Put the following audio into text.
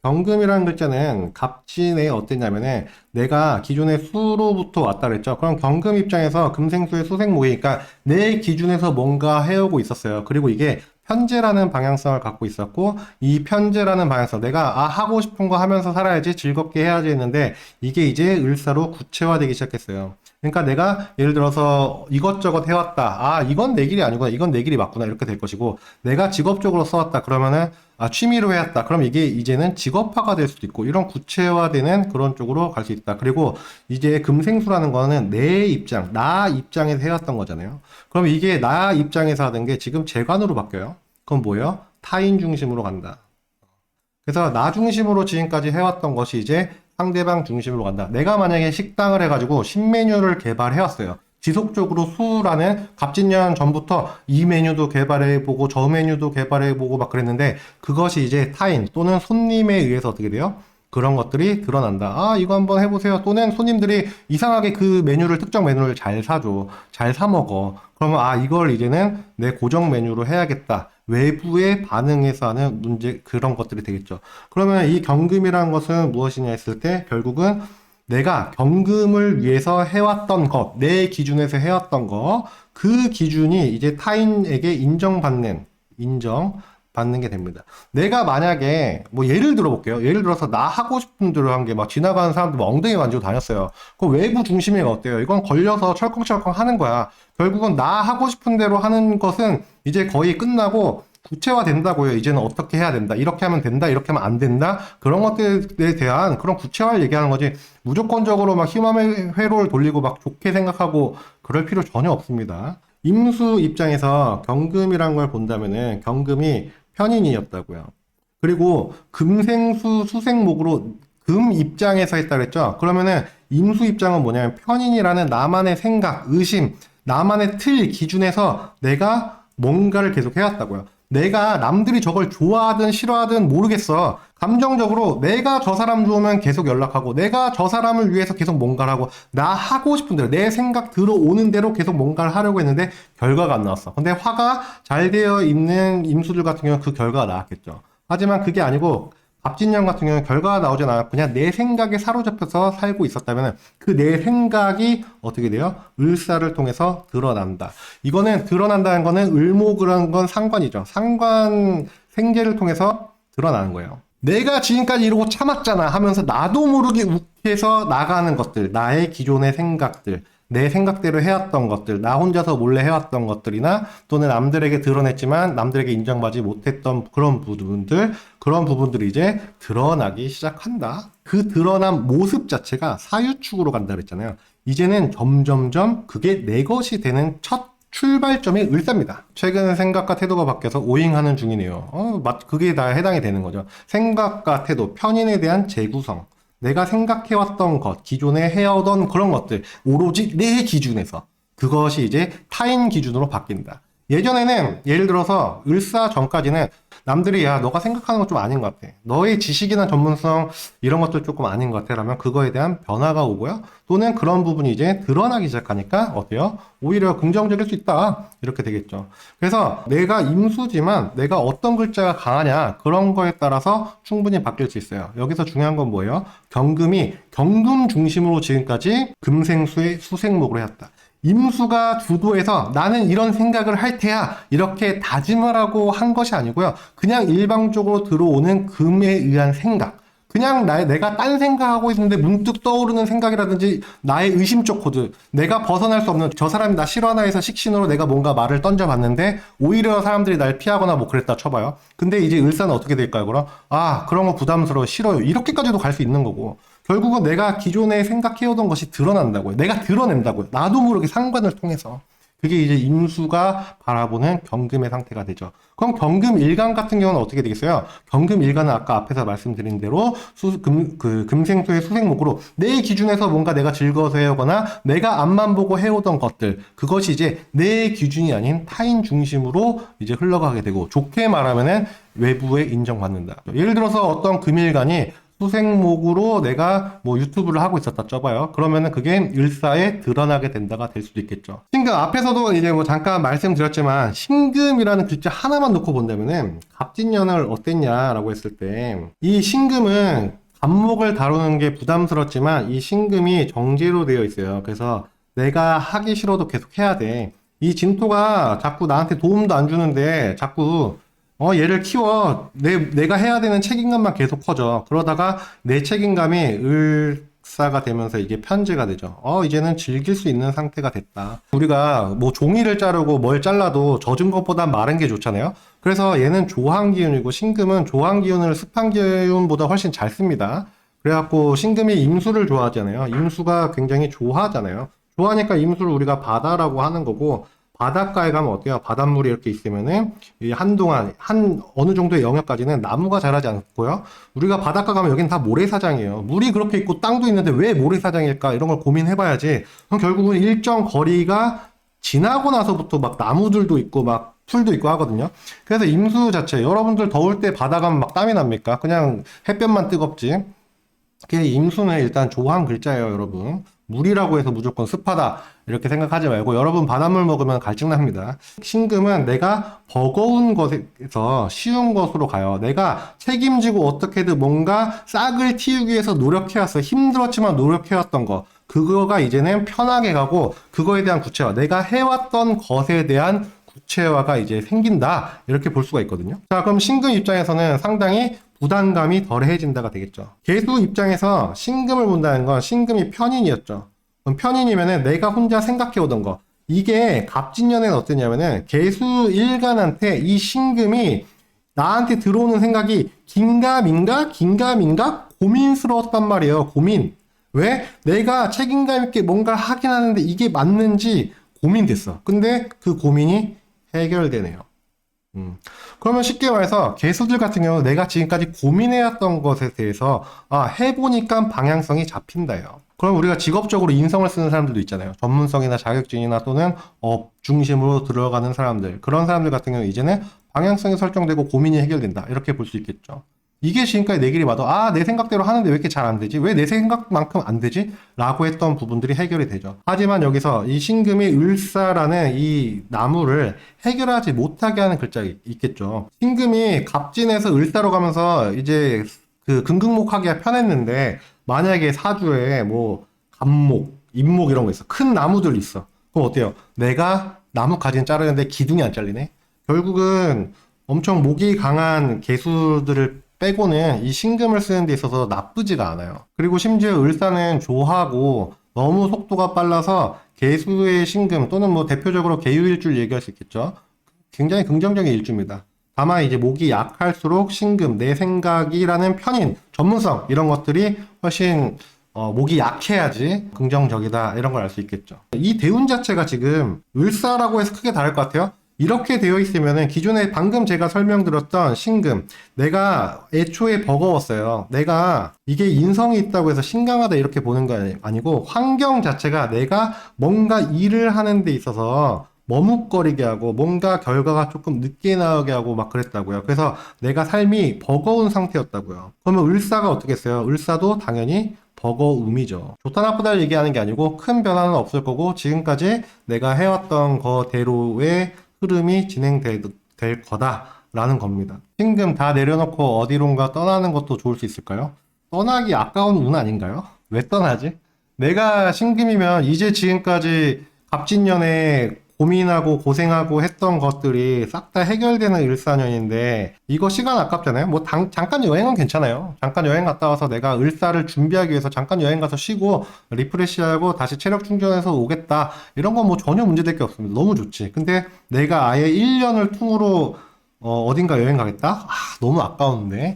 경금이라는 글자는 갑진에 어땠냐면은 내가 기존의 수로부터 왔다 그랬죠. 그럼 경금 입장에서 금생수의 수생목이니까 내 기준에서 뭔가 해오고 있었어요. 그리고 이게 편제라는 방향성을 갖고 있었고, 이 편제라는 방향성, 내가 하고 싶은 거 하면서 살아야지, 즐겁게 해야지 했는데 이게 이제 을사로 구체화되기 시작했어요. 그러니까 내가 예를 들어서 이것저것 해왔다. 이건 내 길이 아니구나. 이건 내 길이 맞구나. 이렇게 될 것이고, 내가 직업적으로 써왔다. 그러면은 취미로 해왔다. 그럼 이게 이제는 직업화가 될 수도 있고, 이런 구체화되는 그런 쪽으로 갈 수 있다. 그리고 이제 금생수라는 거는 내 입장, 나 입장에서 해왔던 거잖아요. 그럼 이게 나 입장에서 하던 게 지금 재관으로 바뀌어요. 그럼 뭐예요? 타인 중심으로 간다. 그래서 나 중심으로 지금까지 해왔던 것이 이제 상대방 중심으로 간다. 내가 만약에 식당을 해가지고 신메뉴를 개발해왔어요. 지속적으로 수라는 갑진년 전부터 이 메뉴도 개발해보고 저 메뉴도 개발해보고 막 그랬는데, 그것이 이제 타인 또는 손님에 의해서 어떻게 돼요? 그런 것들이 드러난다. 이거 한번 해보세요. 또는 손님들이 이상하게 그 메뉴를, 특정 메뉴를 잘 사줘. 잘 사먹어. 그러면 이걸 이제는 내 고정 메뉴로 해야겠다. 외부의 반응에서 하는 문제, 그런 것들이 되겠죠. 그러면 이 경금이라는 것은 무엇이냐 했을 때 결국은 내가 경금을 위해서 해왔던 것, 내 기준에서 해왔던 것, 그 기준이 이제 타인에게 인정받는 게 됩니다. 내가 만약에 뭐 예를 들어볼게요. 예를 들어서 나 하고 싶은 대로 한 게 막 지나가는 사람들 막 엉덩이 만지고 다녔어요. 그 외부 중심이 어때요? 이건 걸려서 철컹철컹 하는 거야. 결국은 나 하고 싶은 대로 하는 것은 이제 거의 끝나고 구체화 된다고요. 이제는 어떻게 해야 된다. 이렇게 하면 된다. 이렇게 하면 안 된다. 그런 것들에 대한 그런 구체화를 얘기하는 거지. 무조건적으로 막 희망의 회로를 돌리고 막 좋게 생각하고 그럴 필요 전혀 없습니다. 임수 입장에서 경금이란 걸 본다면은 경금이 편인이었다고요. 그리고 금생수 수생목으로 금 입장에서 했다 그랬죠. 그러면은 임수 입장은 뭐냐면 편인이라는 나만의 생각, 의심, 나만의 틀 기준에서 내가 뭔가를 계속 해왔다고요. 내가 남들이 저걸 좋아하든 싫어하든 모르겠어. 감정적으로 내가 저 사람 좋으면 계속 연락하고, 내가 저 사람을 위해서 계속 뭔가를 하고, 나 하고 싶은 대로 내 생각 들어오는 대로 계속 뭔가를 하려고 했는데 결과가 안 나왔어. 근데 화가 잘 되어 있는 임수들 같은 경우는 그 결과가 나왔겠죠. 하지만 그게 아니고 갑진년 같은 경우는 결과가 나오지 않아요. 그냥 내 생각에 사로잡혀서 살고 있었다면 그 내 생각이 어떻게 돼요? 을사를 통해서 드러난다. 이거는 드러난다는 거는 을목이라는 건 상관이죠. 상관 생재를 통해서 드러나는 거예요. 내가 지금까지 이러고 참았잖아 하면서 나도 모르게 욱해서 나가는 것들, 나의 기존의 생각들, 내 생각대로 해왔던 것들, 나 혼자서 몰래 해왔던 것들이나 또는 남들에게 드러냈지만 남들에게 인정받지 못했던 그런 부분들이 이제 드러나기 시작한다. 그 드러난 모습 자체가 사유축으로 간다 그랬잖아요. 이제는 점점점 그게 내 것이 되는 첫 출발점이 을사입니다. 최근 생각과 태도가 바뀌어서 오잉하는 중이네요. 그게 다 해당이 되는 거죠. 생각과 태도, 편인에 대한 재구성. 내가 생각해왔던 것, 기존에 해오던 그런 것들, 오로지 내 기준에서. 그것이 이제 타인 기준으로 바뀐다. 예전에는 예를 들어서 을사 전까지는 남들이 야 너가 생각하는 거 좀 아닌 것 같아. 너의 지식이나 전문성 이런 것도 조금 아닌 것 같아. 라면 그거에 대한 변화가 오고요. 또는 그런 부분이 이제 드러나기 시작하니까 어때요? 오히려 긍정적일 수 있다. 이렇게 되겠죠. 그래서 내가 임수지만 내가 어떤 글자가 강하냐 그런 거에 따라서 충분히 바뀔 수 있어요. 여기서 중요한 건 뭐예요? 경금이 경금 중심으로 지금까지 금생수의 수생목으로 해왔다. 임수가 주도해서 나는 이런 생각을 할 테야 이렇게 다짐을 하고 한 것이 아니고요. 그냥 일방적으로 들어오는 금에 의한 생각. 그냥 내가 딴 생각하고 있는데 문득 떠오르는 생각이라든지 나의 의심적 코드, 내가 벗어날 수 없는 저 사람이 나 싫어하나 해서 식신으로 내가 뭔가 말을 던져봤는데 오히려 사람들이 날 피하거나 뭐 그랬다 쳐봐요. 근데 이제 을사는 어떻게 될까요? 그럼 그런 거 부담스러워 싫어요 이렇게까지도 갈 수 있는 거고, 결국은 내가 기존에 생각해오던 것이 드러난다고요. 내가 드러낸다고요. 나도 모르게 상관을 통해서. 그게 이제 임수가 바라보는 경금의 상태가 되죠. 그럼 경금 일간 같은 경우는 어떻게 되겠어요? 경금 일간은 아까 앞에서 말씀드린 대로 금생수의 수생목으로 내 기준에서 뭔가 내가 즐거워서 해오거나 내가 앞만 보고 해오던 것들, 그것이 이제 내 기준이 아닌 타인 중심으로 이제 흘러가게 되고, 좋게 말하면은 외부에 인정받는다. 예를 들어서 어떤 금일간이 수생목으로 내가 뭐 유튜브를 하고 있었다 쳐봐요. 그러면은 그게 을사에 드러나게 된다가 될 수도 있겠죠. 신금 앞에서도 이제 뭐 잠깐 말씀드렸지만 신금이라는 글자 하나만 놓고 본다면은 갑진년을 어땠냐라고 했을 때 이 신금은 갑목을 다루는 게 부담스럽지만 이 신금이 정제로 되어 있어요. 그래서 내가 하기 싫어도 계속 해야 돼. 이 진토가 자꾸 나한테 도움도 안 주는데 자꾸 얘를 키워. 내가 해야 되는 책임감만 계속 커져. 그러다가 내 책임감이 을사가 되면서 이게 편제가 되죠. 이제는 즐길 수 있는 상태가 됐다. 우리가 뭐 종이를 자르고 뭘 잘라도 젖은 것보다 마른 게 좋잖아요. 그래서 얘는 조항기운이고 신금은 조항기운을 습한기운보다 훨씬 잘 씁니다. 그래갖고 신금이 임수를 좋아하잖아요. 임수가 굉장히 좋아하잖아요. 좋아하니까 임수를 우리가 바다라고 하는 거고, 바닷가에 가면 어때요? 바닷물이 이렇게 있으면은 한동안 어느 정도의 영역까지는 나무가 자라지 않고요. 우리가 바닷가 가면 여기는 다 모래사장이에요. 물이 그렇게 있고 땅도 있는데 왜 모래사장일까? 이런 걸 고민해봐야지. 그럼 결국은 일정 거리가 지나고 나서부터 막 나무들도 있고 막 풀도 있고 하거든요. 그래서 임수 자체, 여러분들 더울 때 바다 가면 막 땀이 납니까? 그냥 햇볕만 뜨겁지. 임수는 일단 조한 글자예요, 여러분. 물이라고 해서 무조건 습하다 이렇게 생각하지 말고, 여러분 바닷물 먹으면 갈증납니다. 신금은 내가 버거운 것에서 쉬운 것으로 가요. 내가 책임지고 어떻게든 뭔가 싹을 틔우기 위해서 노력해왔어. 힘들었지만 그거가 그거가 이제는 편하게 가고, 그거에 대한 구체화, 내가 해왔던 것에 대한 구체화가 이제 생긴다, 이렇게 볼 수가 있거든요. 자, 그럼 신금 입장에서는 상당히 부담감이 덜해진다가 되겠죠. 계수 입장에서 신금을 본다는 건 신금이 편인이었죠. 그럼 편인이면은 내가 혼자 생각해오던 거, 이게 갑진년에는 어땠냐면은 계수 일간한테 이 신금이 나한테 들어오는 생각이 긴가민가 고민스러웠단 말이에요. 고민. 왜? 내가 책임감 있게 뭔가 하긴 하는데 이게 맞는지 고민됐어. 근데 그 고민이 해결되네요. 그러면 쉽게 말해서 개수들 같은 경우 내가 지금까지 고민해왔던 것에 대해서 해보니까 방향성이 잡힌다요. 그럼 우리가 직업적으로 인성을 쓰는 사람들도 있잖아요. 전문성이나 자격증이나 또는 업 중심으로 들어가는 사람들, 그런 사람들 같은 경우 이제는 방향성이 설정되고 고민이 해결된다, 이렇게 볼 수 있겠죠. 이게 지금까지 내 길이 맞아. 내 생각대로 하는데 왜 이렇게 잘 안 되지? 왜 내 생각만큼 안 되지? 라고 했던 부분들이 해결이 되죠. 하지만 여기서 이 신금이 을사라는 이 나무를 해결하지 못하게 하는 글자가 있겠죠. 신금이 갑진에서 을사로 가면서 이제 그 금극목하기가 편했는데, 만약에 사주에 뭐 갑목, 임목 이런 거 있어. 큰 나무들 있어. 그럼 어때요? 내가 나무 가지는 자르는데 기둥이 안 잘리네? 결국은 엄청 목이 강한 개수들을 빼고는 이 신금을 쓰는 데 있어서 나쁘지가 않아요. 그리고 심지어 을사는 조하고 너무 속도가 빨라서 개수의 신금 또는 뭐 대표적으로 개유일주를 얘기할 수 있겠죠. 굉장히 긍정적인 일주입니다. 다만 이제 목이 약할수록 신금, 내 생각이라는 편인, 전문성 이런 것들이 훨씬 목이 약해야지 긍정적이다, 이런 걸 알 수 있겠죠. 이 대운 자체가 지금 을사라고 해서 크게 다를 것 같아요. 이렇게 되어 있으면은 기존에 방금 제가 설명드렸던 신금, 내가 애초에 버거웠어요. 내가 이게 인성이 있다고 해서 신강하다 이렇게 보는 거 아니고, 환경 자체가 내가 뭔가 일을 하는 데 있어서 머뭇거리게 하고 뭔가 결과가 조금 늦게 나오게 하고 막 그랬다고요. 그래서 내가 삶이 버거운 상태였다고요. 그러면 을사가 어떻게 했어요? 을사도 당연히 버거움이죠. 좋다 나쁘다 얘기하는 게 아니고 큰 변화는 없을 거고, 지금까지 내가 해왔던 거대로의 흐름이 진행될 거다라는 겁니다. 신금 다 내려놓고 어디론가 떠나는 것도 좋을 수 있을까요? 떠나기 아까운 운 아닌가요? 왜 떠나지? 내가 신금이면 이제 지금까지 갑진년에 고민하고 고생하고 했던 것들이 싹 다 해결되는 을사년인데, 이거 시간 아깝잖아요. 뭐 잠깐 여행은 괜찮아요. 잠깐 여행 갔다 와서 내가 을사를 준비하기 위해서 잠깐 여행 가서 쉬고 리프레시하고 다시 체력 충전해서 오겠다, 이런 건 뭐 전혀 문제될 게 없습니다. 너무 좋지. 근데 내가 아예 1년을 통으로 어딘가 여행 가겠다? 너무 아까운데.